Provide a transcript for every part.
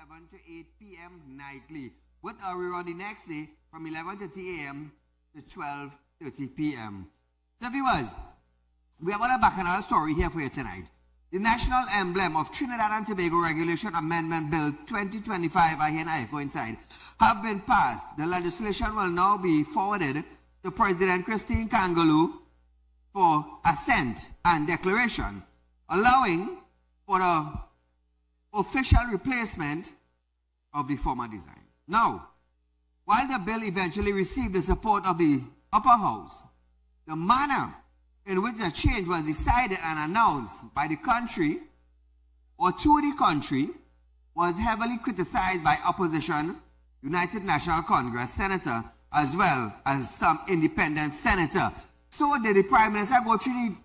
7 to 8 p.m. nightly, with a rerun the next day from 11:30 a.m. to 12:30 p.m. So viewers, we have a bacchanal story here for you tonight. The national emblem of Trinidad and Tobago Regulation Amendment Bill 2025, I hear an echo inside, have been passed. The legislation will now be forwarded to President Christine Kangaloo for assent and declaration, allowing for the official replacement of the former design. Now, while the bill eventually received the support of the upper house, the manner in which the change was decided and announced by the country or to the country was heavily criticized by opposition, United National Congress senator, as well as some independent senator. So did the Prime Minister go through the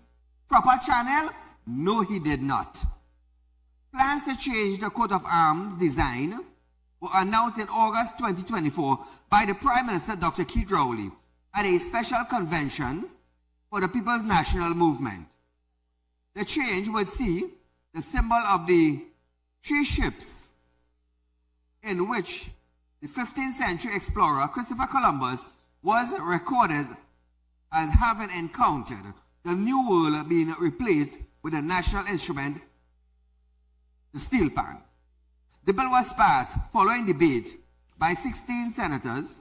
proper channel? No, he did not. Plans to change the coat of arms design were announced in August 2024 by the Prime Minister, Dr. Keith Rowley, at a special convention for the People's National Movement. The change would see the symbol of the 3 ships in which the 15th century explorer Christopher Columbus was recorded as having encountered the New World being replaced with a national instrument, the steel pan. The bill was passed following debate by 16 senators.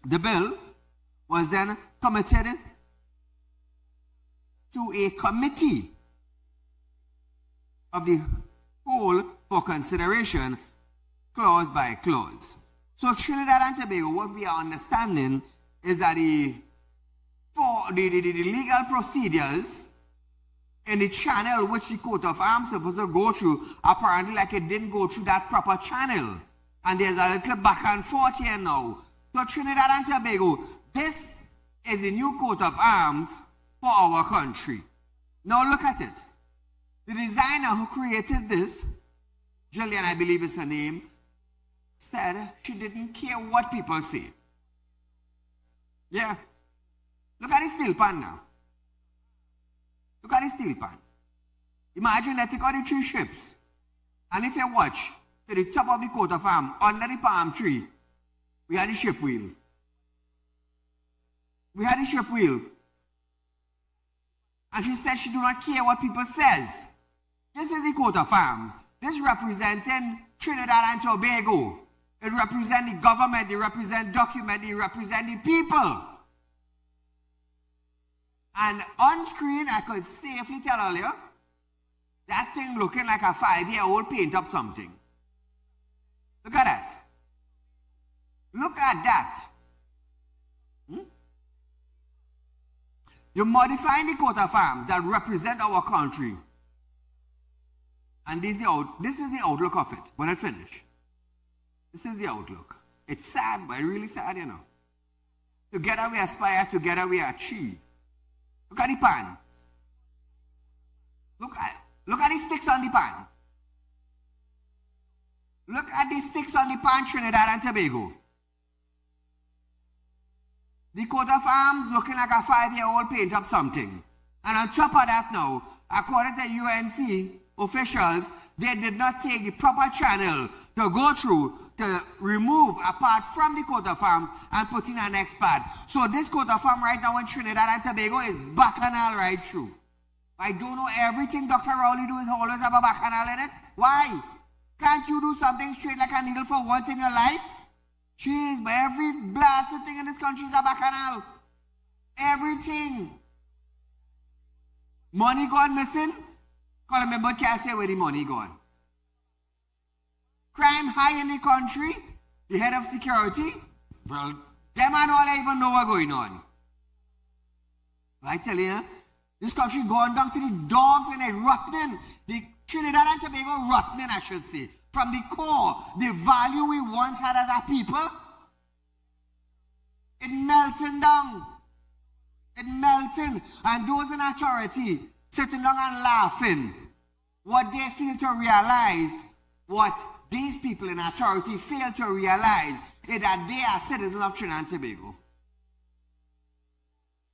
The bill was then committed to a committee of the whole for consideration, clause by clause. So Trinidad and Tobago, what we are understanding is that the legal procedures in the channel which the coat of arms supposed to go through, apparently like it didn't go through that proper channel. And there's a little back and forth here now. So Trinidad and Tobago, this is a new coat of arms for our country. Now look at it. The designer who created this, Jillian, I believe is her name, said she didn't care what people say. Yeah. Look at the steel pan now. Look at the steel pan. Imagine that take all the 3 ships. And if you watch to the top of the coat of arms, under the palm tree, we had the ship wheel. We had the ship wheel. And she said she do not care what people says. This is the coat of arms. This representing Trinidad and Tobago. It represents the government, it represents document, it represents the people. And on screen, I could safely tell you, that thing looking like a 5-year-old paint up something. Look at that. Look at that. You're modifying the coat of arms that represent our country. And this is the outlook of it when it finished. This is the outlook. It's sad, but really sad, you know. Together we aspire, together we achieve. Look at the pan. Look at the sticks on the pan. Look at the sticks on the pan, Trinidad and Tobago. The coat of arms looking like a 5-year-old paint up something. And on top of that now, according to UNC officials, they did not take the proper channel to go through to remove a part from the coat of arms and put in an next part. So this coat of arms right now in Trinidad and Tobago is bacchanal right through. I don't know everything Dr. Rowley do is always have a bacchanal in it. Why? Can't you do something straight like a needle for once in your life? Jeez, but every blasted thing in this country is a bacchanal. Everything. Money gone missing? Call him, but can't say where the money gone. Crime high in the country? The head of security? Well, them and all I even know what's going on. I tell you, this country gone down to the dogs and it's rotting. The Trinidad and Tobago rotting, I should say. From the core, the value we once had as a people, it melting down. It melting. And those in authority sitting down and laughing. What they fail to realize, what these people in authority fail to realize, is that they are citizens of Trinidad and Tobago.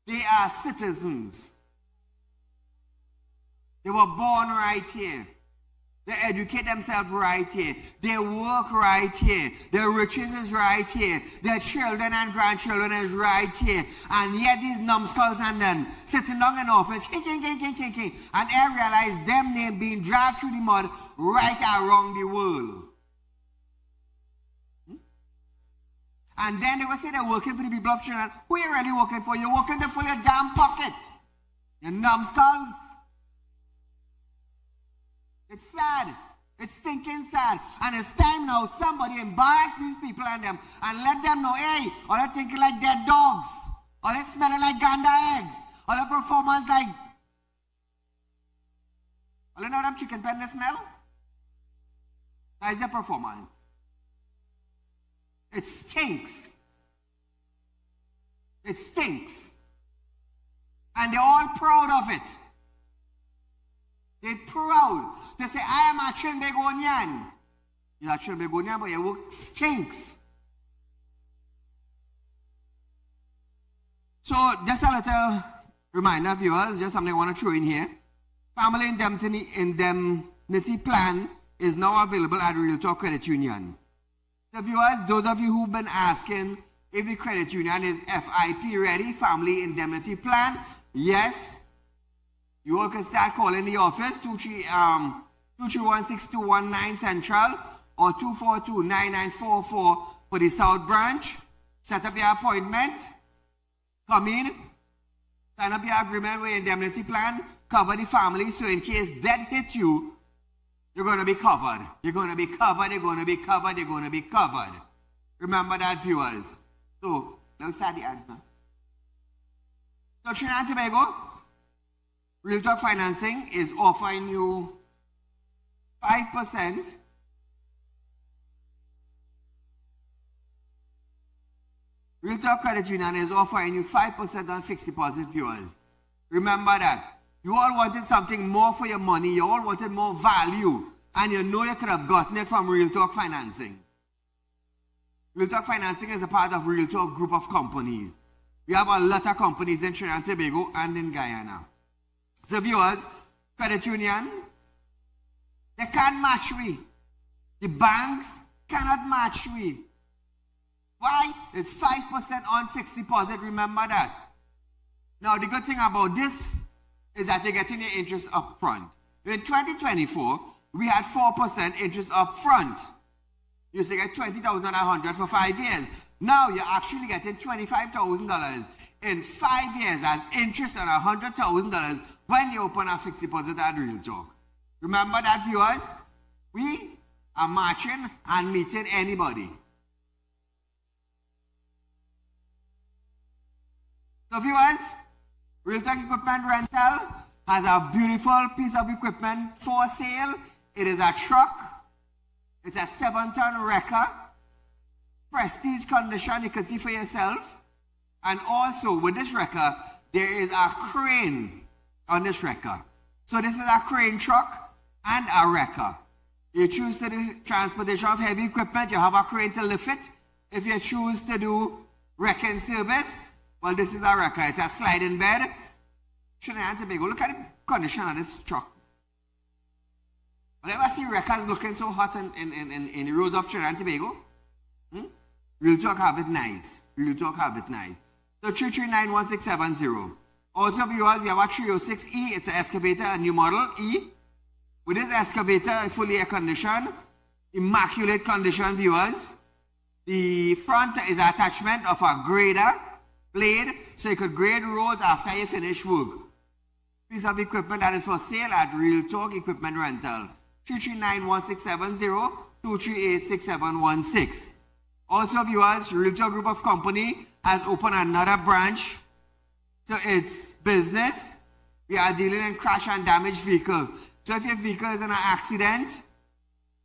They are citizens. They were born right here. They educate themselves right here. They work right here. Their riches is right here. Their children and grandchildren is right here. And yet these numbskulls and then sitting down in office, and I realize them name being dragged through the mud right around the world. And then they will say they're working for the people of Trinidad. Who are you really working for? You're working to fill your damn pocket. You numbskulls. It's sad. It's stinking sad. And it's time now somebody embarrass these people and them and let them know, hey, all they thinking like dead dogs. All they smelling like ganda eggs. All the performance like... All you know them chicken pen they smell? That is their performance. It stinks. It stinks. And they're all proud of it. They're proud. They say, I am a Trinbagonian. You're a Trinbagonian, but your work stinks. So, just a little reminder, viewers, just something I want to throw in here. Family indemnity plan is now available at Real Talk Credit Union. So, viewers, those of you who've been asking if the credit union is FIP ready, Family Indemnity Plan, yes. You all can start calling the office, 2316219 Central or 2429944 for the South Branch. Set up your appointment. Come in. Sign up your agreement with indemnity plan. Cover the family so in case death hits you, you're going to be covered. You're going to be covered. You're going to be covered. You're going to be covered. Remember that, viewers. So, let's start the ads now. So, Trinidad and Tobago, Real Talk Financing is offering you 5%. Real Talk Credit Union is offering you 5% on fixed deposit, viewers. Remember that. You all wanted something more for your money. You all wanted more value. And you know you could have gotten it from Real Talk Financing. Real Talk Financing is a part of Real Talk group of companies. We have a lot of companies in Trinidad and Tobago and in Guyana. So viewers, credit union, they can't match we. The banks cannot match we. Why? It's 5% on fixed deposit, remember that. Now the good thing about this is that you're getting your interest up front. In 2024, we had 4% interest up front. You used to get $20,100 for 5 years. Now you're actually getting $25,000 in 5 years as interest on $100,000 when you open a fixed deposit at Real Talk. Remember that, viewers? We are matching and meeting anybody. So, viewers, Real Talk Equipment Rental has a beautiful piece of equipment for sale. It is a truck. It's a 7-ton wrecker. Prestige condition, you can see for yourself. And also, with this wrecker, there is a crane on this wrecker. So this is a crane truck and a wrecker. You choose to do transportation of heavy equipment, you have a crane to lift it. If you choose to do wrecking service, well, this is a wrecker. It's a sliding bed. Trinidad and Tobago, look at the condition of this truck. I've never seen wreckers looking so hot in the roads of Trinidad and Tobago. Real Talk have it nice. Real Talk have it nice. So 3391670. Also, viewers, we have a 306E. It's an excavator, a new model E. With this excavator, fully air conditioned, immaculate condition, viewers. The front is an attachment of a grader blade, so you could grade roads after you finish work. Piece of equipment that is for sale at Real Talk Equipment Rental. 3391670, 2386716. Also, viewers, Real Talk Group of Company has opened another branch to its business. We are dealing in crash and damaged vehicle. So if your vehicle is in an accident,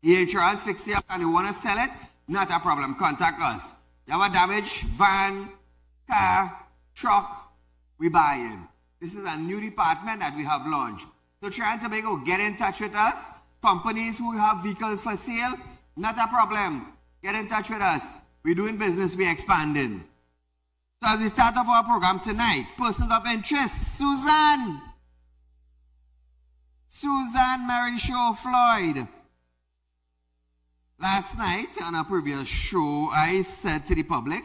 the insurance fixes it up and you want to sell it, not a problem. Contact us. You have a damaged van, car, truck, we buy in. This is a new department that we have launched. So Trinidad and Tobago, get in touch with us. Companies who have vehicles for sale, not a problem. Get in touch with us. We're doing business, we're expanding. So as we start off our program tonight, persons of interest, Susan. Susan Mary Shaw Floyd. Last night on a previous show, I said to the public,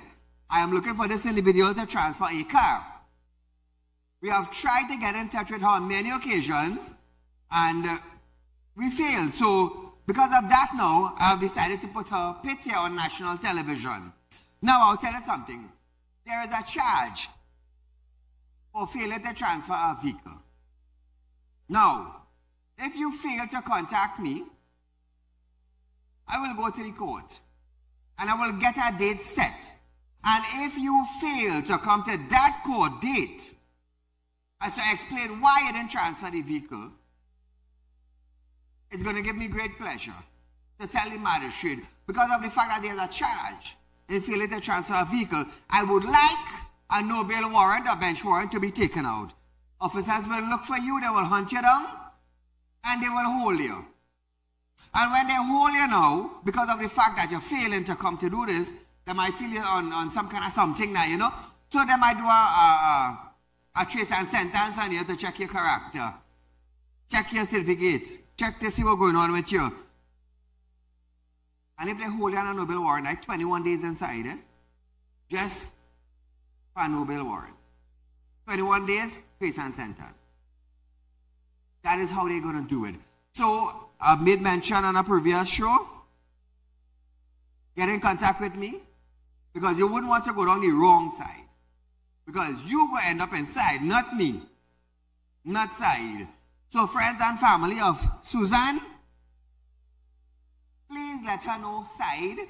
I am looking for this individual to transfer a car. We have tried to get in touch with her on many occasions, and we failed. So, because of that now, I have decided to put her picture on national television. Now, I'll tell you something. There is a charge for failing to transfer a vehicle. Now, if you fail to contact me, I will go to the court and I will get a date set. And if you fail to come to that court date as to explain why you didn't transfer the vehicle, it's going to give me great pleasure to tell the magistrate, because of the fact that there's a charge in failing to transfer a vehicle, I would like a no bail warrant, a bench warrant to be taken out. Officers will look for you, they will hunt you down, and they will hold you. And when they hold you now, because of the fact that you're failing to come to do this, they might feel you on some kind of something now, you know. So they might do a trace and sentence on you to check your character, check your certificate, check to see what's going on with you. And if they hold you on a no bail warrant, like 21 days inside, just for a no bail warrant. 21 days, trace and sentence. That is how they're going to do it. So, I've made mention on a previous show. Get in contact with me, because you wouldn't want to go down the wrong side. Because you will end up inside, not me. Not Saieed. So friends and family of Susan, please let her know Saieed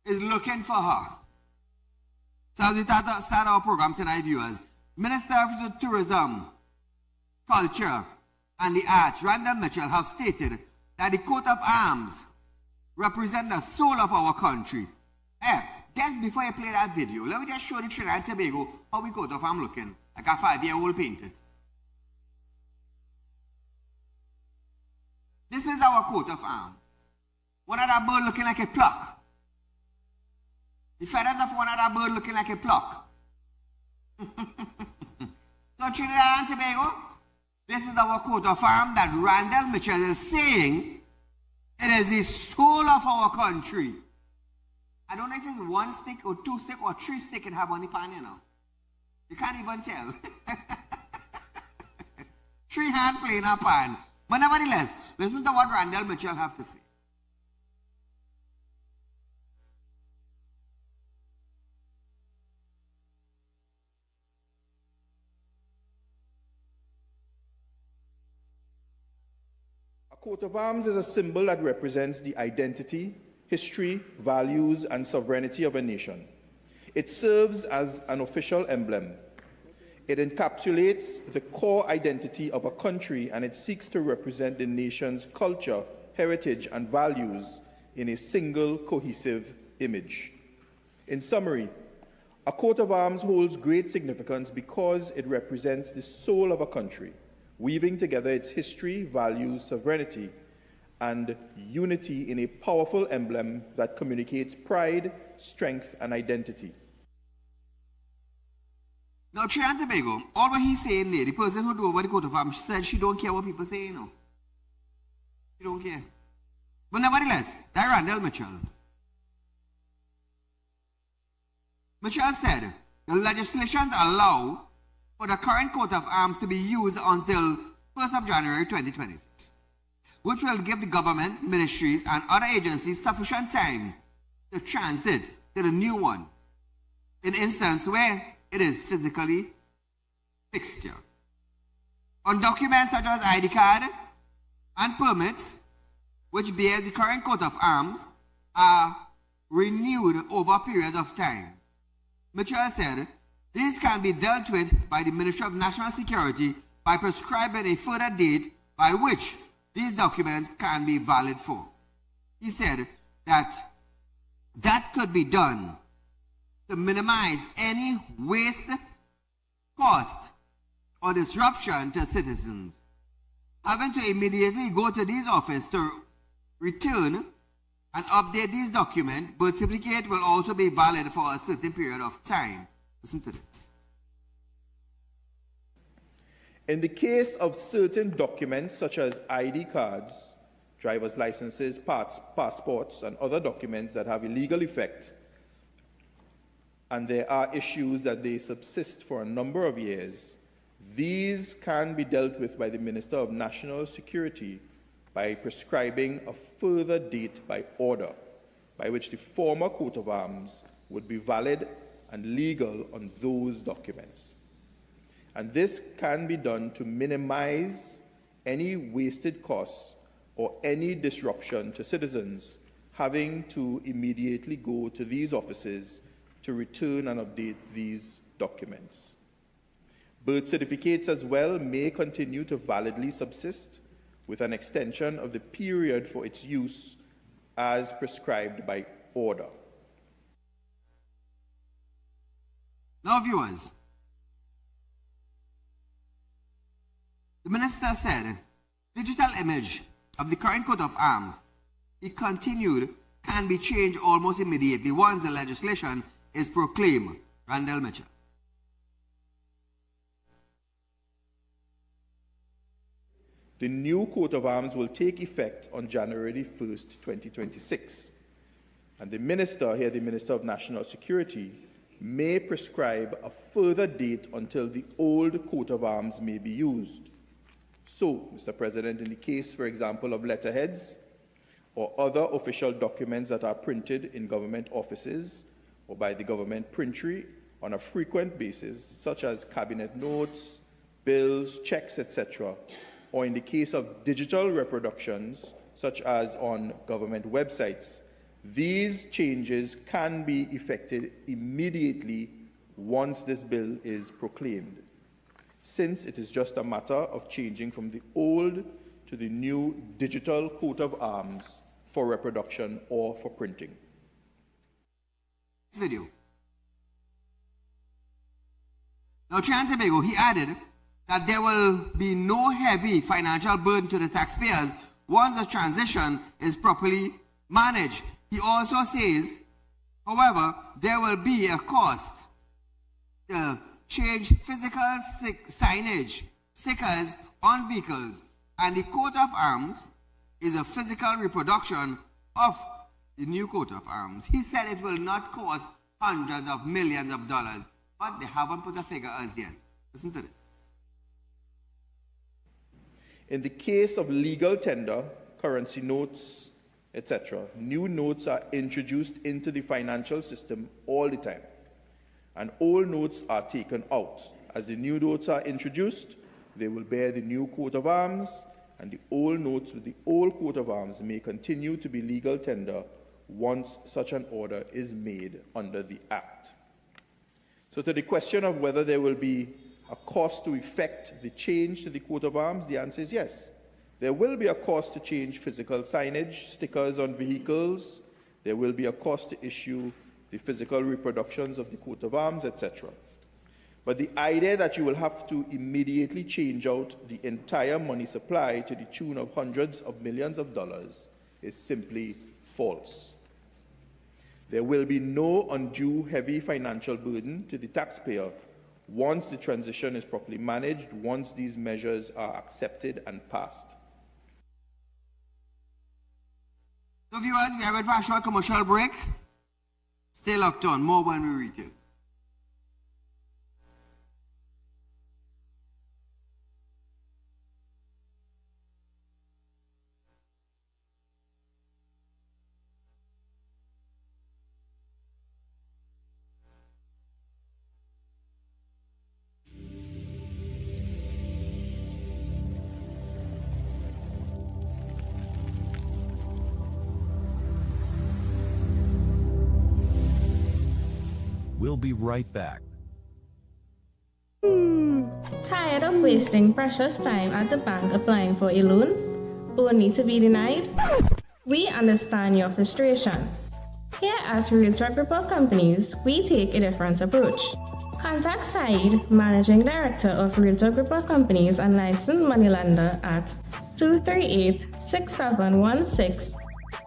is looking for her. So as we start our program tonight, viewers, Minister of Tourism, Culture and the Arts, Randall Mitchell, have stated that the coat of arms represent the soul of our country. Just before I play that video, let me just show the Trinidad and Tobago how we coat of arms looking, like a 5-year-old painted. This is our coat of arms. One of that bird looking like a pluck. The feathers of one of that bird looking like a pluck. So Trinidad and Tobago, this is our coat of arms that Randall Mitchell is saying it is the soul of our country. I don't know if it's 1 stick or 2 stick or 3 stick it have on the pan, you know. You can't even tell. 3 hand playing a pan. But nevertheless, listen to what Randall Mitchell have to say. A coat of arms is a symbol that represents the identity, history, values, and sovereignty of a nation. It serves as an official emblem. It encapsulates the core identity of a country, and it seeks to represent the nation's culture, heritage, and values in a single, cohesive image. In summary, a coat of arms holds great significance because it represents the soul of a country, weaving together its history, values, sovereignty, and unity in a powerful emblem that communicates pride, strength, and identity. Now, Trinidad and Tobago, all what he's saying there, the person who do over the coat of arms said she don't care what people say, you know. She don't care. But nevertheless, that Randall Mitchell. Mitchell said, the legislations allow for the current coat of arms to be used until 1st of January 2026, which will give the government, ministries, and other agencies sufficient time to transit to the new one, in instance where it is physically fixed here. On documents such as ID card and permits, which bears the current coat of arms, are renewed over periods of time. Mitchell said, these can be dealt with by the Ministry of National Security by prescribing a further date by which these documents can be valid for. He said that that could be done to minimize any waste, cost, or disruption to citizens. Having to immediately go to these offices to return and update these documents, birth certificate will also be valid for a certain period of time. Listen to this. In the case of certain documents such as ID cards, driver's licenses, passports, and other documents that have a legal effect, and there are issues that they subsist for a number of years, these can be dealt with by the Minister of National Security by prescribing a further date by order, by which the former coat of arms would be valid and legal on those documents. And this can be done to minimize any wasted costs or any disruption to citizens having to immediately go to these offices to return and update these documents. Birth certificates as well may continue to validly subsist with an extension of the period for its use as prescribed by order. Now, viewers, the minister said digital image of the current coat of arms, he continued, can be changed almost immediately once the legislation is proclaimed. Randall Mitchell. The new coat of arms will take effect on January 1st, 2026. And the minister, here the Minister of National Security, may prescribe a further date until the old coat of arms may be used. So, Mr. President, in the case, for example, of letterheads or other official documents that are printed in government offices or by the government printery on a frequent basis, such as cabinet notes, bills, checks, etc., or in the case of digital reproductions, such as on government websites, these changes can be effected immediately once this bill is proclaimed, since it is just a matter of changing from the old to the new digital coat of arms for reproduction or for printing. This video. Now, Trinidad and Tobago, he added that there will be no heavy financial burden to the taxpayers once the transition is properly managed. He also says, however, there will be a cost to change physical signage, stickers on vehicles, and the coat of arms is a physical reproduction of the new coat of arms. He said it will not cost hundreds of millions of dollars, but they haven't put a figure as yet. Listen to this. In the case of legal tender, currency notes, etc., new notes are introduced into the financial system all the time, and old notes are taken out. As the new notes are introduced, they will bear the new coat of arms, and the old notes with the old coat of arms may continue to be legal tender once such an order is made under the Act. So to the question of whether there will be a cost to effect the change to the coat of arms, the answer is yes. There will be a cost to change physical signage, stickers on vehicles. There will be a cost to issue the physical reproductions of the coat of arms, etc. But the idea that you will have to immediately change out the entire money supply to the tune of hundreds of millions of dollars is simply false. There will be no undue heavy financial burden to the taxpayer once the transition is properly managed, once these measures are accepted and passed. So viewers, we are ready for a short commercial break. Stay locked on, more when we return. We'll be right back. Tired of wasting precious time at the bank applying for a loan, only to be denied? We understand your frustration. Here at Realtor Group of Companies, we take a different approach. Contact Saieed, Managing Director of Realtor Group of Companies and licensed moneylender at 238-6716,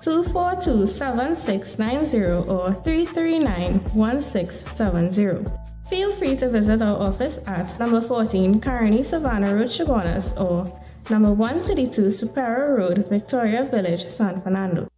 242-7690 or 339-1670. Feel free to visit our office at number 14 Carney Savannah Road, Chaguanas, or number 132 Superior Road, Victoria Village, San Fernando.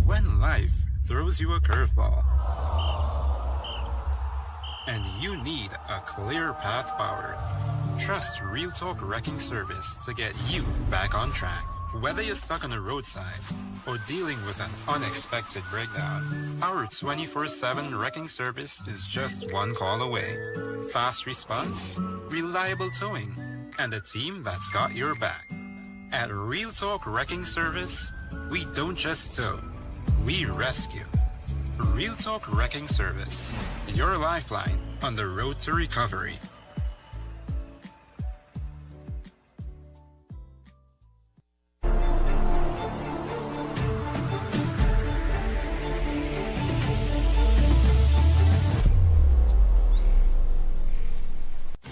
When life throws you a curveball and you need a clear path forward, trust Real Talk Wrecking Service to get you back on track. Whether you're stuck on a roadside or dealing with an unexpected breakdown, our 24/7 wrecking service is just one call away. Fast response, reliable towing, and a team that's got your back. At Real Talk Wrecking Service, we don't just tow, we rescue. Real Talk Wrecking Service, your lifeline on the road to recovery.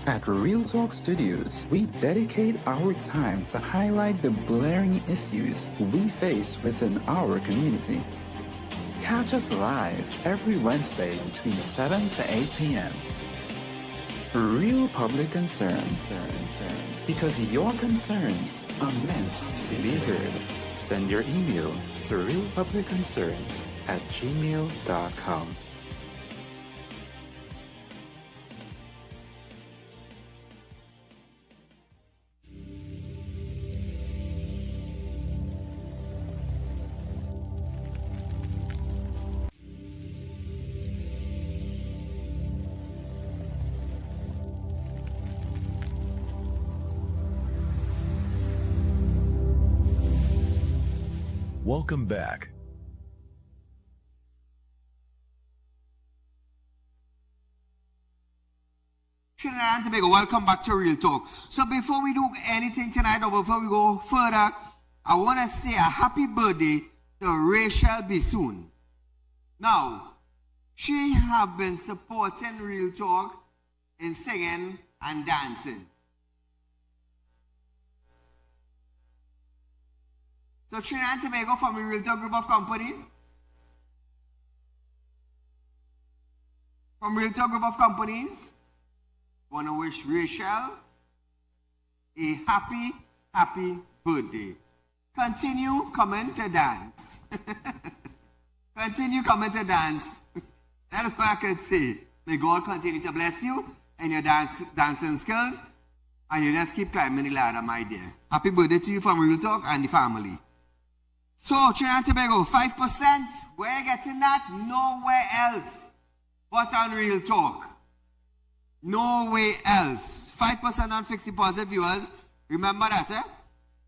At Real Talk Studios, we dedicate our time to highlight the blaring issues we face within our community. Catch us live every Wednesday between 7 to 8 p.m. Real Public Concern. Because your concerns are meant to be heard. Send your email to realpublicconcerns@gmail.com. Welcome back. Trinidad and Tobago, welcome back to Real Talk. So before we do anything tonight or before we go further, I want to say a happy birthday to Rachel Bisoon. Now, she have been supporting Real Talk in singing and dancing. So Trinidad and Tobago from the Real Talk group of companies. From Real Talk group of companies, I want to wish Rachel a happy, happy birthday. Continue coming to dance. Continue coming to dance. That is what I can say. May God continue to bless you and your dancing skills, and you just keep climbing the ladder, my dear. Happy birthday to you from Real Talk and the family. So, Trinidad and Tobago, 5%. Where you getting that? Nowhere else but on Real Talk. Nowhere else. 5% on fixed deposit viewers. Remember that, eh?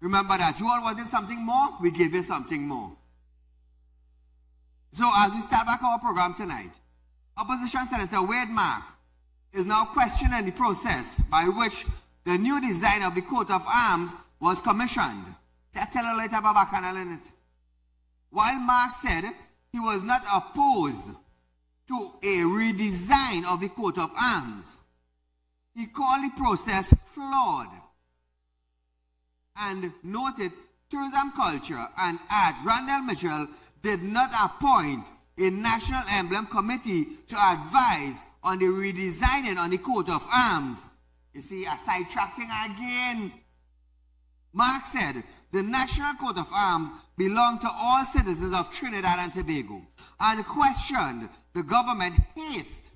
Remember that. You all wanted something more? We give you something more. So, as we start back our program tonight, Opposition Senator Wade Mark is now questioning the process by which the new design of the coat of arms was commissioned. Tell her later about Bacchanal in it. While Mark said he was not opposed to a redesign of the coat of arms, he called the process flawed and noted tourism culture and Art Randall Mitchell did not appoint a national emblem committee to advise on the redesigning on the coat of arms. You see, a sidetracking again. Mark said the national coat of arms belonged to all citizens of Trinidad and Tobago and questioned the government haste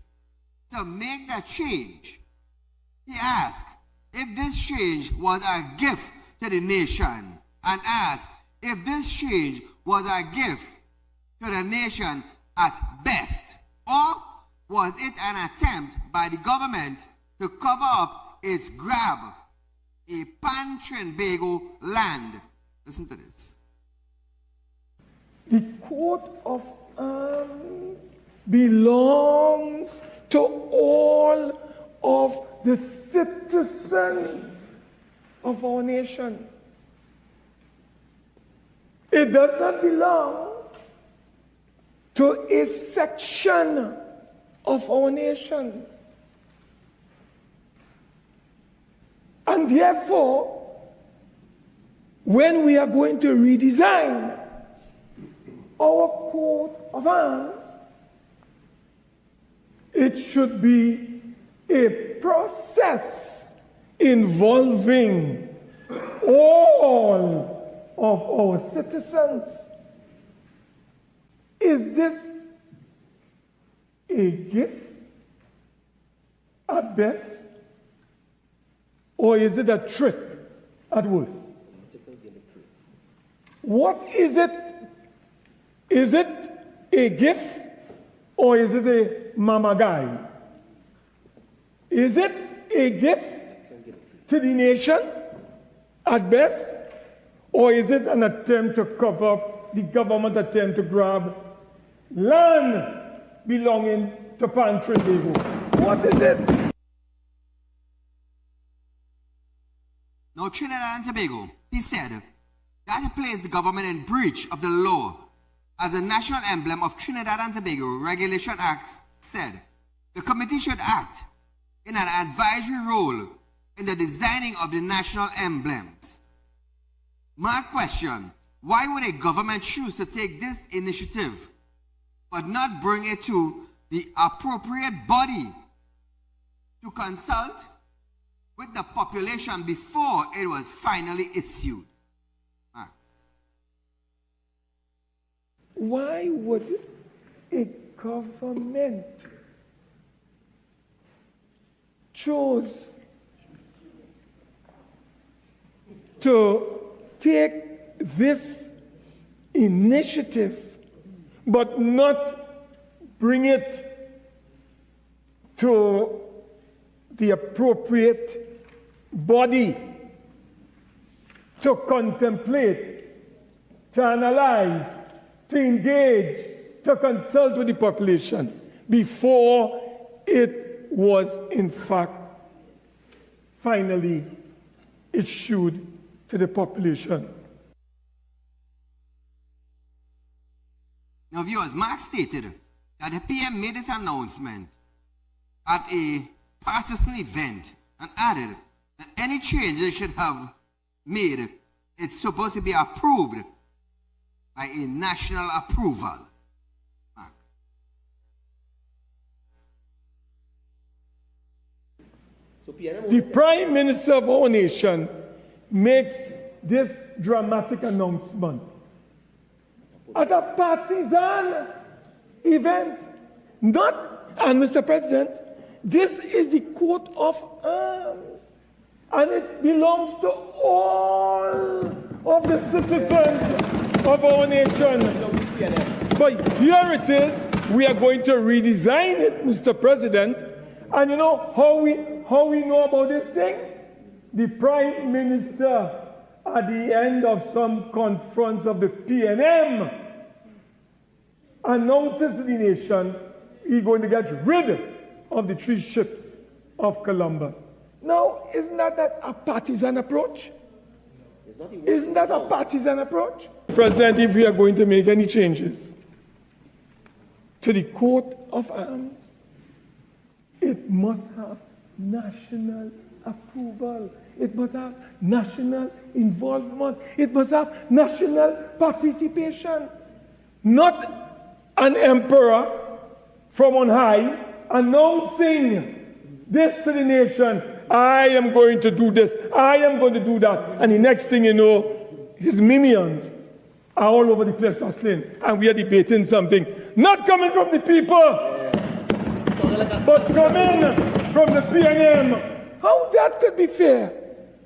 to make the change. He asked if this change was a gift to the nation and asked if this change was a gift to the nation at best, or was it an attempt by the government to cover up its grab a pan-Trinbago land. Listen to this. The coat of arms belongs to all of the citizens of our nation. It does not belong to a section of our nation. And therefore, when we are going to redesign our coat of arms, it should be a process involving all of our citizens. Is this a gift at best, or is it a trick at worst? What is it? Is it a gift, or is it a mama guy? Is it a gift to the nation at best, or is it an attempt to cover up the government attempt to grab land belonging to Pan Trinidad? What is it? Now, Trinidad and Tobago, he said, that it placed the government in breach of the law as a national emblem of Trinidad and Tobago Regulation Act said the committee should act in an advisory role in the designing of the national emblems. My question, why would a government choose to take this initiative but not bring it to the appropriate body to consult with the population before it was finally issued? Why would a government choose to take this initiative but not bring it to the appropriate body to contemplate, to analyze, to engage, to consult with the population before it was in fact finally issued to the population? Now, viewers, Mark stated that the PM made this announcement at a partisan event and added that any changes should have made it's supposed to be approved by a national approval. Mark. The Prime Minister of our nation makes this dramatic announcement at a partisan event. And Mr. President, this is the coat of arms, and it belongs to all of the citizens of our nation. But here it is, we are going to redesign it, Mr. President. And you know how we know about this thing? The Prime Minister, at the end of some conference of the PNM, announces to the nation he's going to get rid of the 3 ships of Columbus. Now, isn't that a partisan approach? Isn't that a partisan approach? President, if we are going to make any changes to the coat of arms, it must have national approval. It must have national involvement. It must have national participation. Not an emperor from on high announcing this to the nation. I am going to do this. I am going to do that. And the next thing you know, his minions are all over the place hustling. And we are debating something not coming from the people, but coming from the PNM. How that could be fair?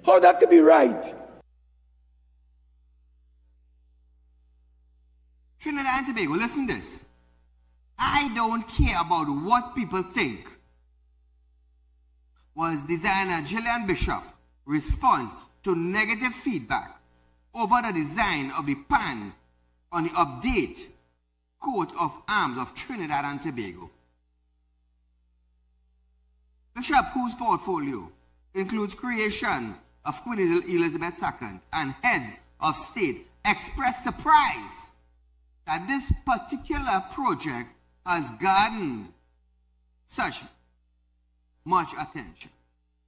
How that could be right? Trinidad and Tobago, listen to this. I don't care about what people think, was designer Gillian Bishop's response to negative feedback over the design of the pan on the update coat of arms of Trinidad and Tobago. Bishop, whose portfolio includes creation of Queen Elizabeth II and heads of state, expressed surprise that this particular project has garnered such much attention.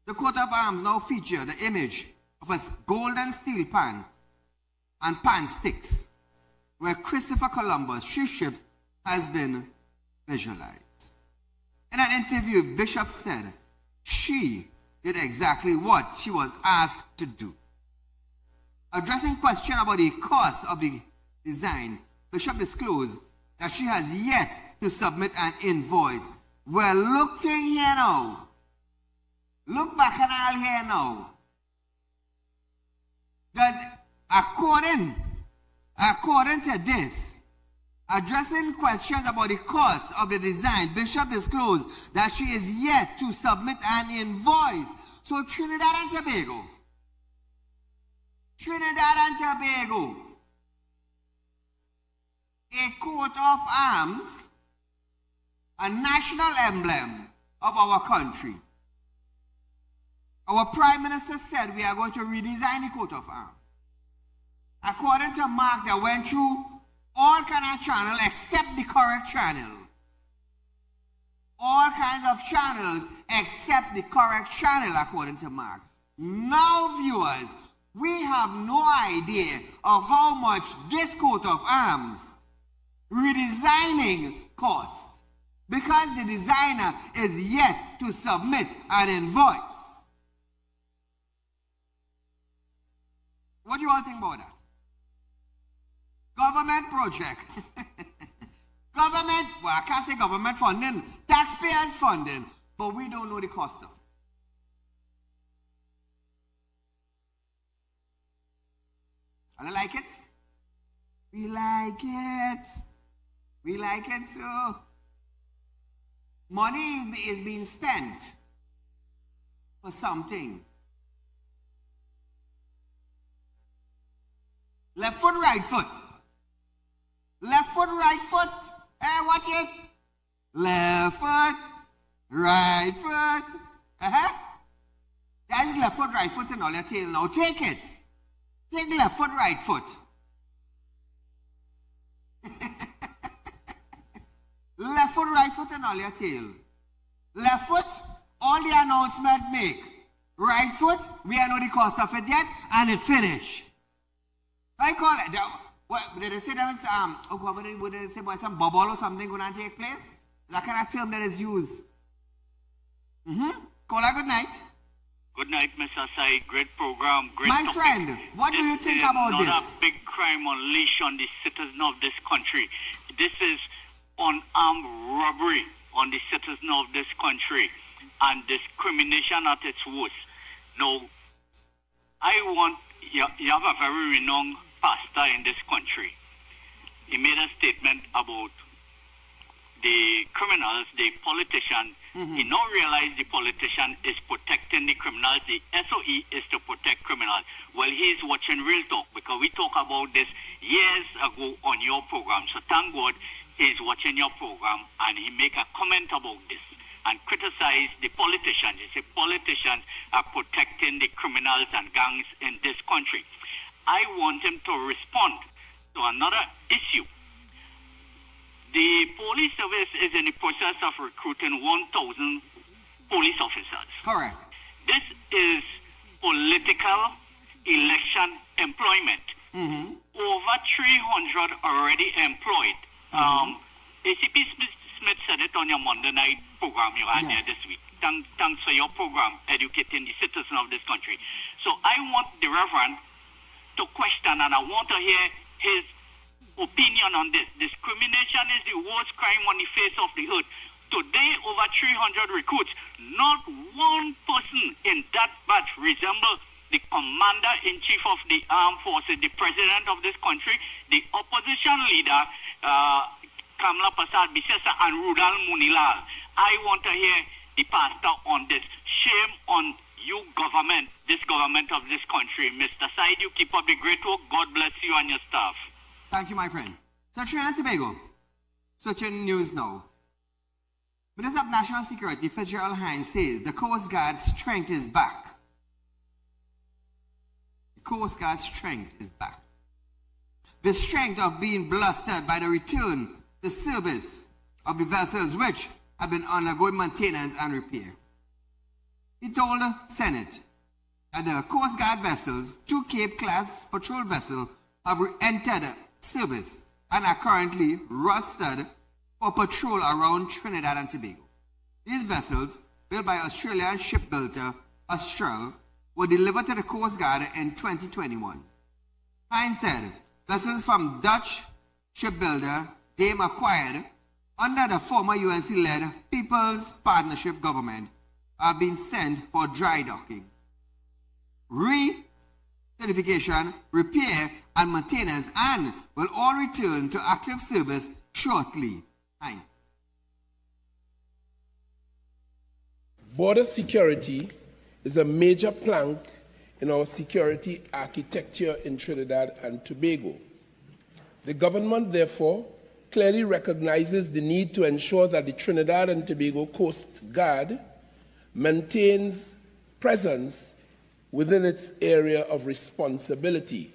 The coat of arms now feature the image of a golden steel pan and pan sticks, where Christopher Columbus' 3 ships has been visualized. In an interview, Bishop said she did exactly what she was asked to do. Addressing question about the cost of the design, Bishop disclosed that she has yet to submit an invoice. Well, look thing here now. Look back and all here now. Because according to this, addressing questions about the cost of the design, Bishop disclosed that she is yet to submit an invoice. So Trinidad and Tobago, a coat of arms, a national emblem of our country. Our Prime Minister said we are going to redesign the coat of arms. According to Mark, that went through all kinds of channels except the correct channel. All kinds of channels except the correct channel, according to Mark. Now, viewers, we have no idea of how much this coat of arms redesigning cost, because the designer is yet to submit an invoice. What do you all think about that? Government project. Government, well, I can't say government funding, taxpayers funding, but we don't know the cost of it. I don't like it. We like it. We like it, so money is being spent for something. Left foot, right foot. Left foot, right foot. Hey, watch it. Left foot, right foot. That is left foot, right foot and all your tail. Now take it. Take left foot, right foot. Left foot, right foot and all your tail. Left foot, all the announcement make. Right foot, we don't know the cost of it yet, and it finish. I call it, what did they say that was, what did they say about some bubble or something going to take place? That kind of term that is used. Caller, good night. Good night, Mr. Said. Great program, great My topic. friend, what do you think about this? Another big crime unleashed on the citizens of this country. This is unarmed robbery on the citizens of this country and discrimination at its worst. Now, you have a very renowned pastor in this country. He made a statement about the criminals, the politicians. He now realized the politician is protecting the criminals. The SOE is to protect criminals. Well, he's watching Real Talk because we talk about this years ago on your program. So thank God he's watching your program and he make a comment about this and criticize the politicians. He said politicians are protecting the criminals and gangs in this country. I want him to respond to another issue. The police service is in the process of recruiting 1,000 police officers. Correct. This is political election employment. Over 300 already employed. ACP Smith said it on your Monday night program you had there this week. Thanks for your program, educating the citizens of this country. So I want the Reverend to question, and I want to hear his opinion on this. Discrimination is the worst crime on the face of the earth. Today, over 300 recruits, not one person in that batch resembles the commander-in-chief of the armed forces, the president of this country, the opposition leader, Kamla Prasad Bisesa, and Rudal Munilal. I want to hear the pastor on this. Shame on you government, this government of this country. Mr. Said, you keep up the great work. God bless you and your staff. Thank you, my friend. So Trinidad and Tobago, switching news now. Minister of National Security, Fitzgerald Hines, says the Coast Guard's strength is back. The Coast Guard's strength is back. the strength of being blustered by the return to service of the vessels which have been undergoing maintenance and repair. He told the Senate that the Coast Guard vessels, 2 Cape-class patrol vessels, have re-entered service and are currently rusted for patrol around Trinidad and Tobago. These vessels, built by Australian shipbuilder Austral, were delivered to the Coast Guard in 2021. Hines said vessels from Dutch shipbuilder Dame acquired under the former UNC-led People's Partnership government are being sent for dry docking, re-certification, repair, and maintenance, and will all return to active service shortly. Hines. Border security is a major plank in our security architecture in Trinidad and Tobago. The government, therefore, clearly recognizes the need to ensure that the Trinidad and Tobago Coast Guard maintains presence within its area of responsibility.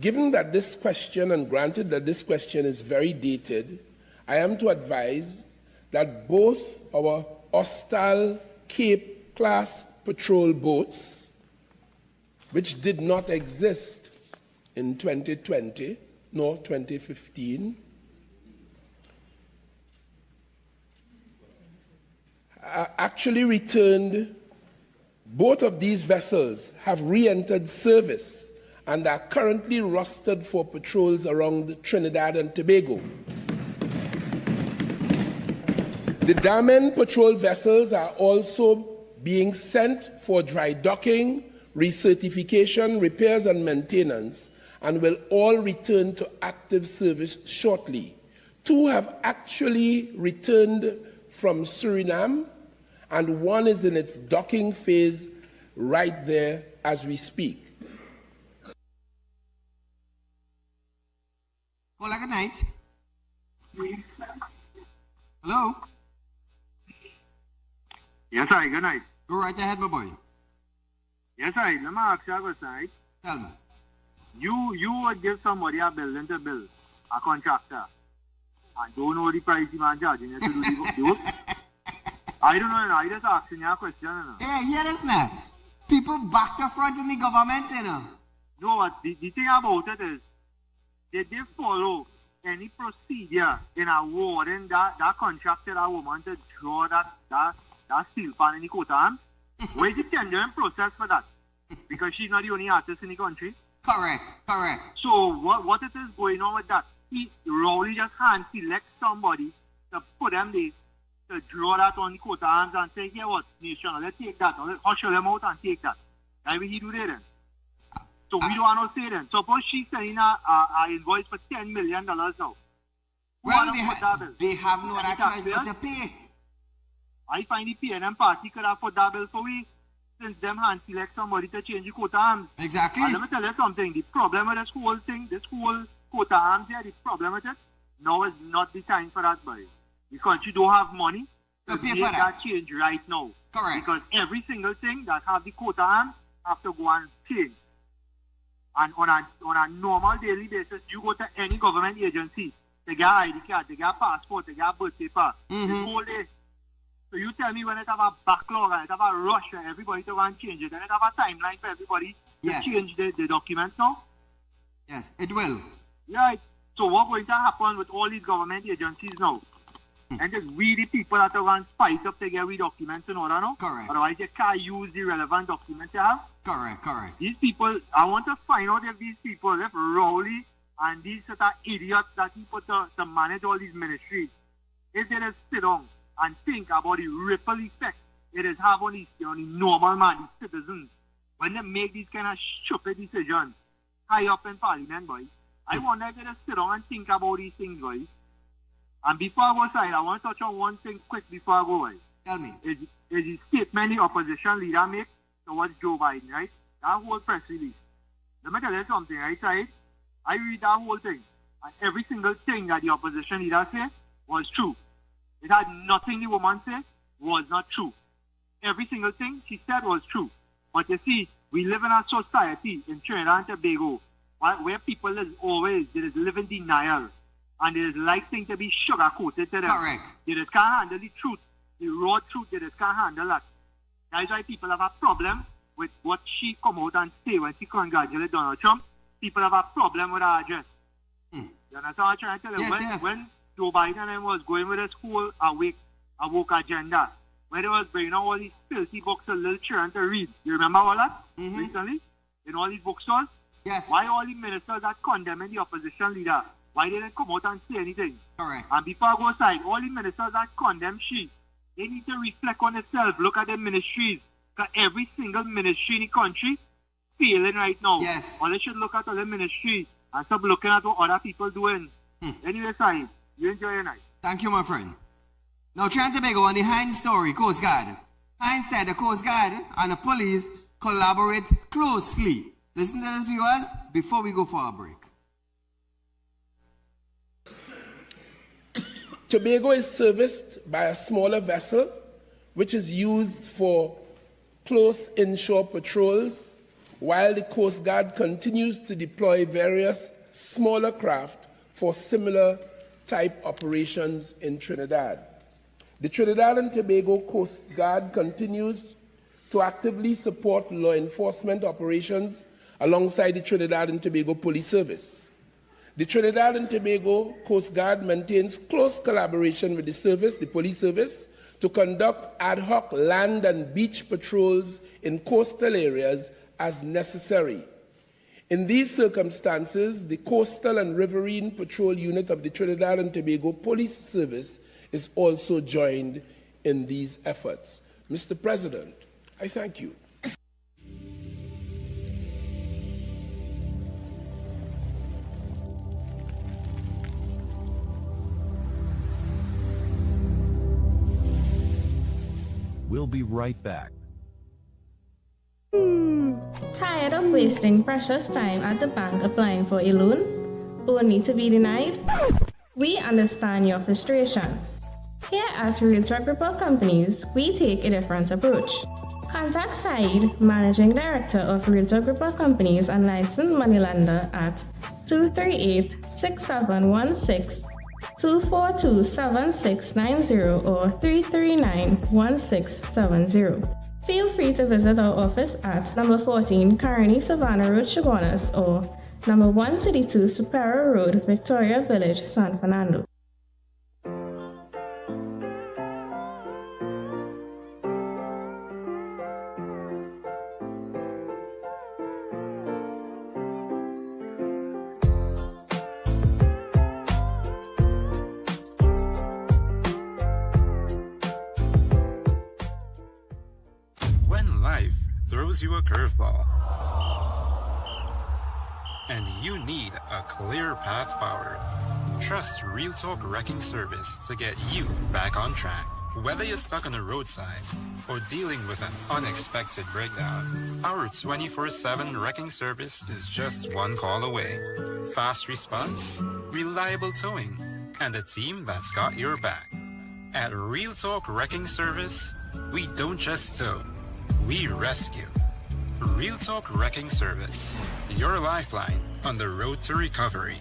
Given that this question, and granted that this question is very dated, I am to advise that both our hostile Cape-class patrol boats, which did not exist in 2020 nor 2015, actually returned. Both of these vessels have re-entered service and are currently rostered for patrols around Trinidad and Tobago. The Damen patrol vessels are also being sent for dry docking, recertification, repairs and maintenance, and will all return to active service shortly. 2 have actually returned from Suriname, and 1 is in its docking phase right there as we speak. Caller, good night. Hello? Yes, sir. Good night. Go right ahead, my boy. Yes, sir. Let me ask you a question, right? Tell me. You would give somebody a building to build, a contractor, and don't know the price the man charging you to do the work. I don't know, I just asking you a question. Yeah, hear this now. People back to front in the government, you know. No, but the thing about it is, did they follow any procedure in awarding that contractor, that woman, to draw that steel pan in the coat arm? Where is the tendering process for that? Because she's not the only artist in the country. Correct. So what it is going on with that? Rowley just hand select somebody to put them there, to draw that on the coat arms and say, here what, nation, let's take that, or let's usher them out and take that. That's what he do there then. So we don't want to say then. Suppose she's sending a invoice for $10 million now. Well, they have no other choice but to pay. I find the PNM party could have put that bill for we, since them hand select somebody to change the coat arms. Exactly. And let me tell you something, the problem with this whole thing, this whole coat arms here, the problem with it, now is not the time for that, boy. Because you don't have money to pay make for that change right now. Correct. Because every single thing that have the coat arms have to go and change. And on a normal daily basis, you go to any government agency, they get ID card, they get passport, they get birth paper, this whole day. So you tell me when it have a backlog and it have a rush for everybody to go and change it, then it have a timeline for everybody to change the documents now? Yes, it will. Yeah. So what's going to happen with all these government agencies now? And just we the people that are going to spice up to get we documents in order now? Correct. Otherwise you can't use the relevant documents you have? Correct. These people, I want to find out if these people, if Rowley and these sort of idiots that he put to manage all these ministries, if they just sit down and think about the ripple effect it is have on the normal man, the citizens, when they make these kind of stupid decisions high up in Parliament, boys. I wonder if they just sit down and think about these things, boys. And before I go aside, I want to touch on one thing quick before I go, boys. Tell me. Is the statement the opposition leader make towards Joe Biden, right? That whole press release. Let me tell you something, right, Said? I read that whole thing, and every single thing that the opposition leader said was true. It had nothing the woman said was not true. Every single thing she said was true. But you see, we live in a society in Trinidad and Tobago where people is always, they just live in denial. And they just like things to be sugar-coated to them. Correct. They just can't handle the truth. The raw truth, they just can't handle that. That's why people have a problem with what she come out and say when she congratulated Donald Trump. People have a problem with her address. You understand what I'm trying to tell you? Yes, When Joe Biden was going with his whole woke agenda, when they was bringing out all these filthy books for little children to read. You remember all that recently? In all these bookstores? Yes. Why all the ministers that condemning the opposition leader? Why they didn't come out and say anything? Correct. And before I go aside, all the ministers that condemn she, they need to reflect on themselves, look at their ministries. Because every single ministry in the country failing right now. Yes. Or they should look at all the ministries and stop looking at what other people doing. Anyway, Saeed, you enjoy your night. Thank you, my friend. Now, Trinidad and Tobago on the Hines story, Coast Guard. Hines said the Coast Guard and the police collaborate closely. Listen to this, viewers, before we go for a break. Tobago is serviced by a smaller vessel, which is used for close inshore patrols, while the Coast Guard continues to deploy various smaller craft for similar type operations in Trinidad. The Trinidad and Tobago Coast Guard continues to actively support law enforcement operations alongside the Trinidad and Tobago Police Service. The Trinidad and Tobago Coast Guard maintains close collaboration with the service, the police service, to conduct ad hoc land and beach patrols in coastal areas as necessary. In these circumstances, the Coastal and Riverine Patrol Unit of the Trinidad and Tobago Police Service is also joined in these efforts. Mr. President, I thank you. We'll be right back. Tired of wasting precious time at the bank applying for a loan, only to be denied? We understand your frustration. Here at Realtalk Report Companies, we take a different approach. Contact Saeed, Managing Director of Realtalk Report Companies and licensed moneylender at 238-6716, 242-7690 or 339-1670. Feel free to visit our office at number 14 Carney Savannah Road, Chaguanas, or number 132 Superior Road, Victoria Village, San Fernando. Throws you a curveball, and you need a clear path forward. Trust Realtalk Wrecking Service to get you back on track. Whether you're stuck on the roadside or dealing with an unexpected breakdown, our 24/7 wrecking service is just one call away. Fast response, reliable towing, and a team that's got your back. At Realtalk Wrecking Service, we don't just tow, we rescue. Realtalk Wrecking Service, your lifeline on the road to recovery.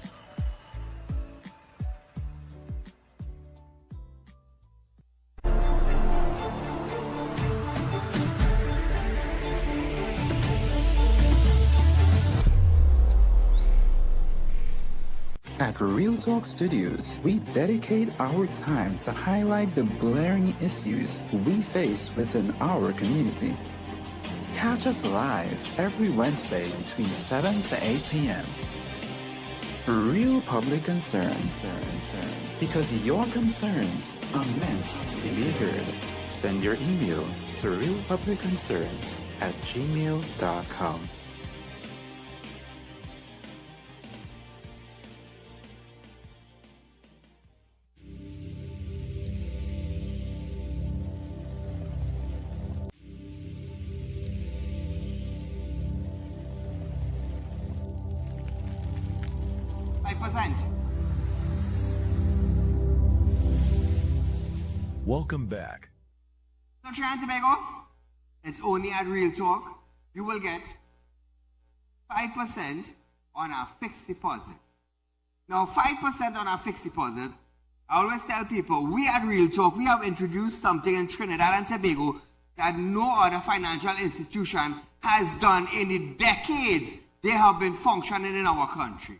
At Realtalk Studios, we dedicate our time to highlight the glaring issues we face within our community. Catch us live every Wednesday between 7 to 8 p.m. Real public concern. Because your concerns are meant to be heard. Send your email to realpublicconcerns@gmail.com. Welcome back. So, Trinidad and Tobago, it's only at Real Talk. You will get 5% on our fixed deposit. Now, 5% on our fixed deposit, I always tell people, we at Real Talk, we have introduced something in Trinidad and Tobago that no other financial institution has done in the decades they have been functioning in our country.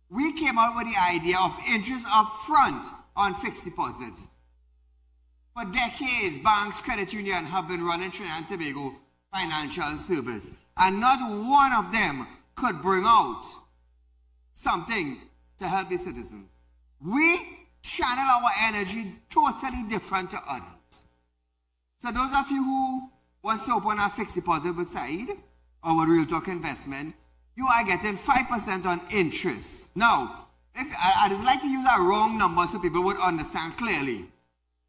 We came out with the idea of interest up front on fixed deposits. For decades, banks, credit unions have been running Trinidad and Tobago financial service, and not one of them could bring out something to help the citizens. We channel our energy totally different to others. So those of you who want to open a fixed deposit with Saieed or with Real Talk Investment, you are getting 5% on interest. Now, I just like to use a wrong number so people would understand clearly.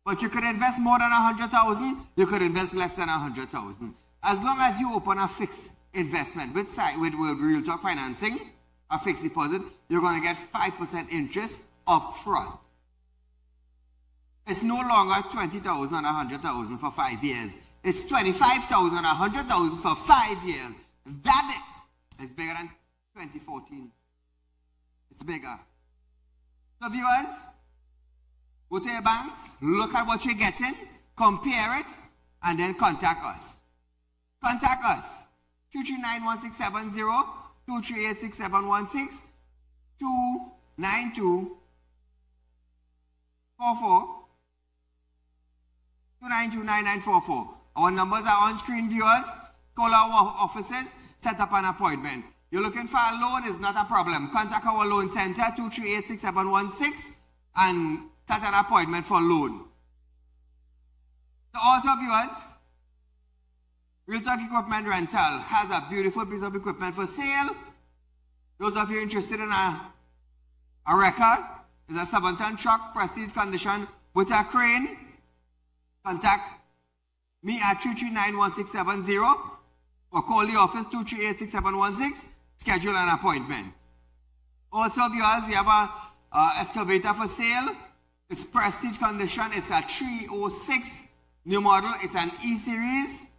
But you could invest more than 100,000, you could invest less than 100,000. As long as you open a fixed investment with Real Talk Financing, a fixed deposit, you're going to get 5% interest up front. It's no longer 20,000 and 100,000 for 5 years. It's 25,000 and 100,000 for 5 years. That is bigger than 2014. It's bigger. So viewers, go to your banks, look at what you're getting, compare it, and then contact us. Contact us. 239-1670, 238-6716, 292-9944. Our numbers are on screen, viewers. Call our offices, set up an appointment. You're looking for a loan, is not a problem. Contact our loan center, 238-6716, and set an appointment for loan. So also, viewers, Real Talk Equipment Rental has a beautiful piece of equipment for sale. Those of you interested in a record, is a 7-ton truck, prestige condition with a crane. Contact me at 239-1670 or call the office 238-6716. Schedule an appointment. Also, viewers, we have a excavator for sale. It's prestige condition. It's a 306 new model. It's an E-Series.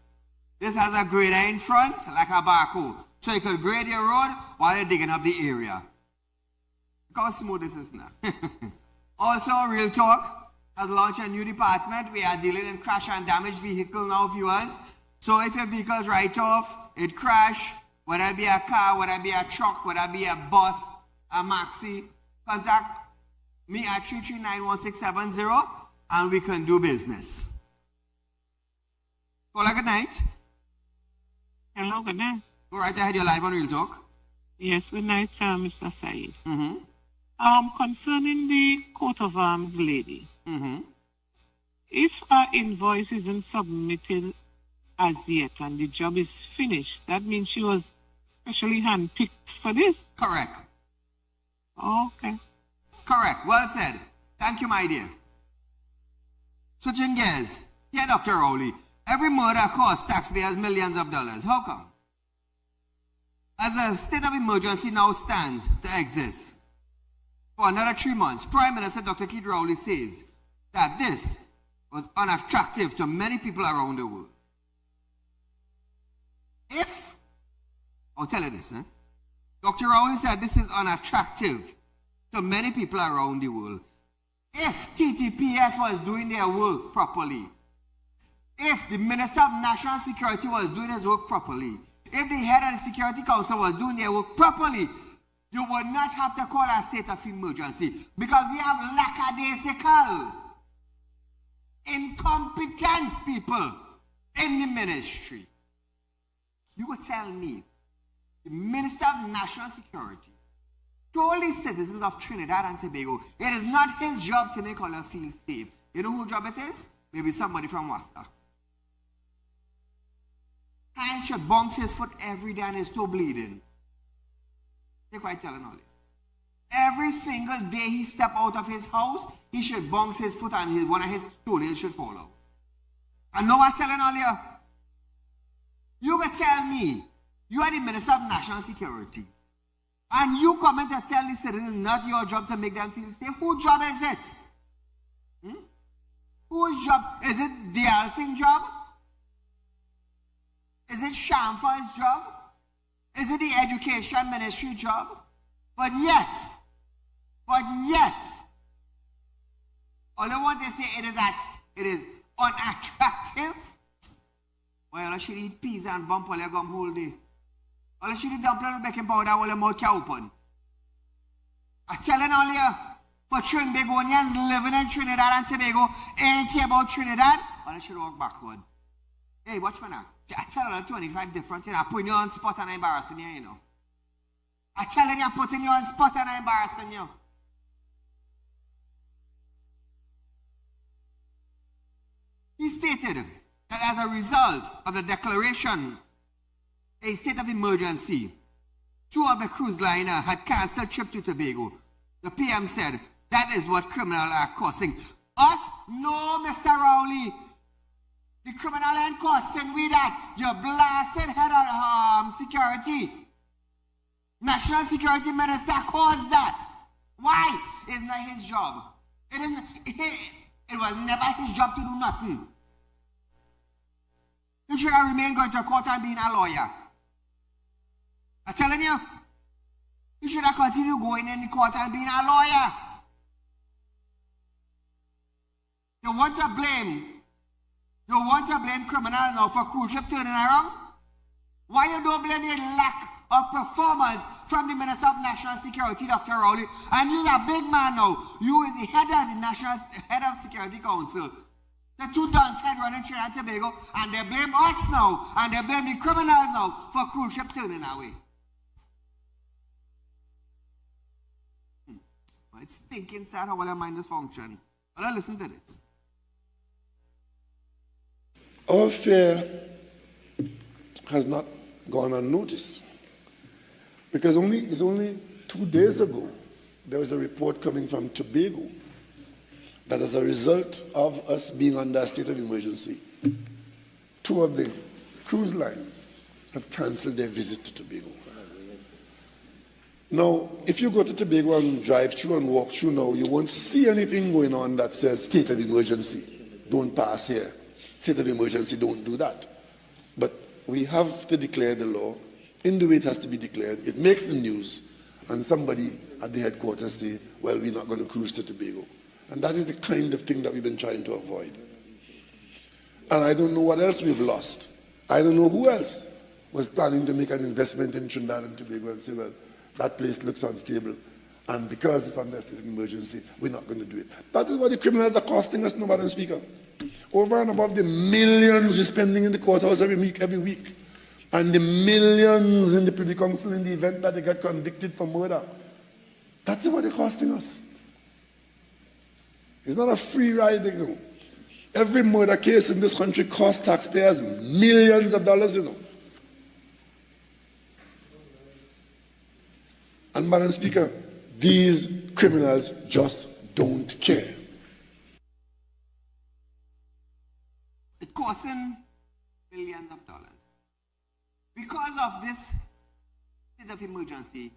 This has a grader in front, like a backhoe. So you can grade your road while you're digging up the area. Look how smooth this is now. Also, Real Talk has launched a new department. We are dealing in crash and damaged vehicle now, viewers. So if your vehicle is right off, it crash, whether it be a car, whether it be a truck, whether it be a bus, a maxi, contact me at 239-1670 and we can do business. Caller, good night. Hello, good night. Go right ahead, you're live on Real Talk. Yes, good night, Mr. Saeed. Mm-hmm. Concerning the coat of arms lady, Mm-hmm. if our invoice isn't submitted as yet and the job is finished, that means she was specially handpicked for this? Correct. Okay. Correct. Well said. Thank you, my dear. Switching gears. Here, Dr. Rowley. Every murder costs taxpayers millions of dollars. How come? As a state of emergency now stands to exist for another 3 months, Prime Minister Dr. Keith Rowley says that this was unattractive to many people around the world. I'll tell you this, Dr. Rowley said this is unattractive to many people around the world. If TTPS was doing their work properly, if the Minister of National Security was doing his work properly, if the head of the Security Council was doing their work properly, you would not have to call a state of emergency because we have lackadaisical, incompetent people in the ministry. You would tell me the Minister of National Security told the citizens of Trinidad and Tobago it is not his job to make all of feel safe. You know whose job it is? Maybe somebody from Wasta. Hines should bounce his foot every day and his toe bleeding. They're quite telling all it. Every single day he step out of his house, he should bounce his foot and one of his toenails should fall out. And know what I'm telling all you? You can tell me, you are the Minister of National Security, and you come in to tell the citizens not your job to make them feel safe. Whose job is it? Whose job? Is it Dial Singh's job? Is it Shamfa's job? Is it the education ministry job? But yet, all I want to say it is unattractive. Why all I should eat peas and bump all your gum whole day? All I should eat dumpling with baking powder while your mouth can open. I'm telling all you, for Trinbagonians living in Trinidad and Tobago, ain't care about Trinidad, all I should walk backward. Hey, watch me now. I tell you 25 different things. I'm putting you on spot and I'm embarrassing you, you know. I'm telling you, I'm putting you on spot and I'm embarrassing you. He stated that as a result of the declaration, a state of emergency, 2 of the cruise liners had cancelled trip to Tobago. The PM said, that is what criminals are causing. Us? No, Mr. Rowley. The criminal ain't costing we that. You blasted head of security. National Security Minister caused that. Why? It's not his job. It was never his job to do nothing. He should have remained going to court and being a lawyer. I'm telling you, you should have continued going in the court and being a lawyer. You want to blame criminals now for cruise ship turning around? Why you don't blame the lack of performance from the Minister of National Security, Dr. Rowley? And you're a big man now. You is the head of the head of Security Council. The 2 dons head running Trinidad and Tobago, and they blame us now, and they blame the criminals now for cruise ship turning away. It's thinking sad how well our mind is function. Well, listen to this. Our fear has not gone unnoticed, because it's only 2 days ago there was a report coming from Tobago that as a result of us being under a state of emergency, 2 of the cruise lines have cancelled their visit to Tobago. Now, if you go to Tobago and drive through and walk through now, you won't see anything going on that says state of emergency, don't pass here. State of emergency, don't do that. But we have to declare the law in the way it has to be declared. It makes the news, and somebody at the headquarters say, well, we're not going to cruise to Tobago. And that is the kind of thing that we've been trying to avoid. And I don't know what else we've lost. I don't know who else was planning to make an investment in Trinidad and Tobago and say, well, that place looks unstable, and because it's under a state of emergency, we're not going to do it. That is what the criminals are costing us, Madam Speaker. Over and above the millions we're spending in the courthouse every week, and the millions in the Privy Council in the event that they get convicted for murder. That's what they're costing us. It's not a free ride, you know. Every murder case in this country costs taxpayers millions of dollars, you know. And Madam Speaker, these criminals just don't care. It's costing billions of dollars. Because of this state of emergency,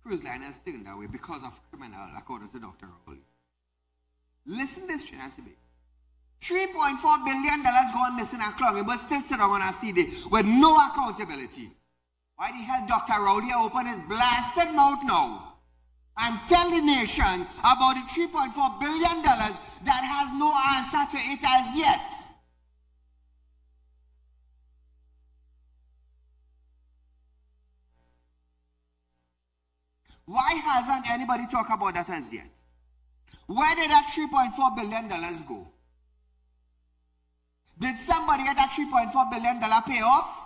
cruise liners turned away because of criminal, according to Dr. Rowley. Listen to this, Trinidad to me. $3.4 billion gone missing and clunging, but still sit on a CD with no accountability. Why the hell Dr. Rowley open his blasted mouth now and tell the nation about the $3.4 billion that has no answer to it as yet? Why hasn't anybody talked about that as yet? Where did that $3.4 billion go? Did somebody get that $3.4 billion pay off?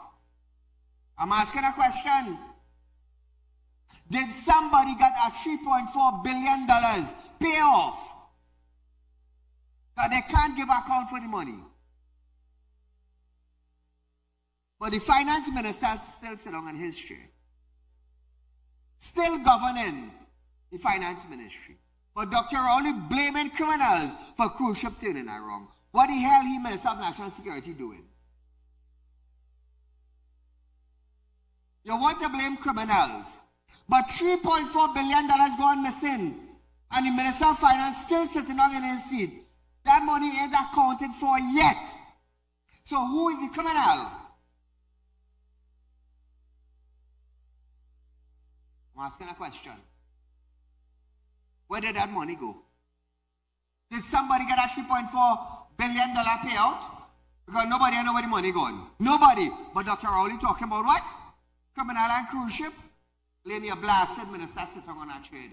I'm asking a question. Did somebody get a $3.4 billion pay off? That they can't give account for the money. But the finance minister still sitting on his chair. Still governing the finance ministry. But Dr. Rowley blaming criminals for cruise ship turning around. What the hell he Minister of National Security doing? You want to blame criminals, but $3.4 billion gone missing, and the Minister of Finance still sitting on in his seat. That money ain't accounted for yet. So who is the criminal? I'm asking a question. Where did that money go? Did somebody get a $3.4 billion payout? Because nobody know where the money gone. Nobody. But Dr. Rowley talking about what? Criminal and cruise ship? Playing your blasted minister sitting on a chair.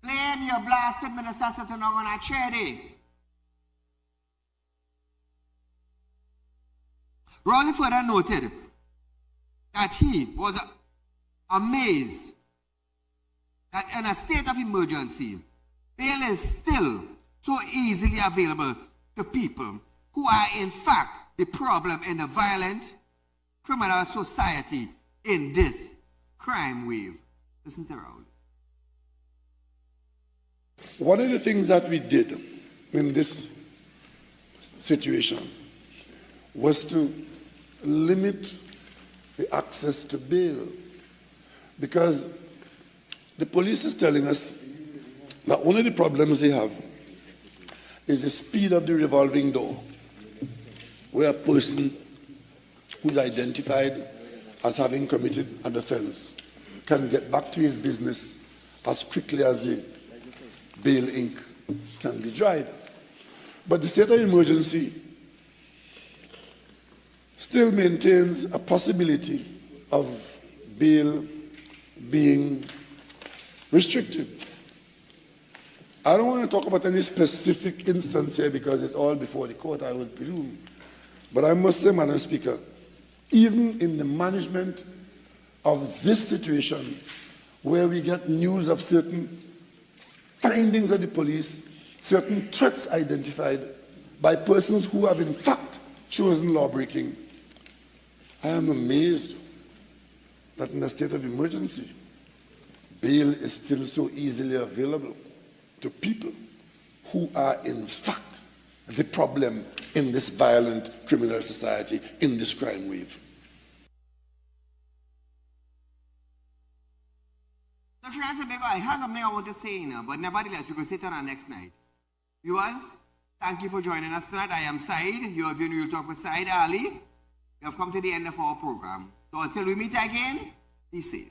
Playing your blasted minister sitting on a chair. Rowley further noted that he was amazed that in a state of emergency, bail is still so easily available to people who are in fact the problem in the violent criminal society in this crime wave. Listen to Raul. One of the things that we did in this situation was to limit the access to bail, because the police is telling us that one of the problems they have is the speed of the revolving door, where a person who is identified as having committed an offense can get back to his business as quickly as the bail ink can be dried. But the state of emergency still maintains a possibility of bail being restricted. I don't want to talk about any specific instance here because it's all before the court, I would presume. But I must say, Madam Speaker, even in the management of this situation, where we get news of certain findings of the police, certain threats identified by persons who have in fact chosen lawbreaking, I am amazed that in a state of emergency, bail is still so easily available to people who are in fact the problem in this violent criminal society, in this crime wave. Dr. Nancy-Bego, I have something I want to say now, but nevertheless, we can say it on our next night. Viewers, thank you for joining us tonight. I am Saeed. You are viewing Real Talk with Saieed Ali. We have come to the end of our program. So until we meet again, be safe.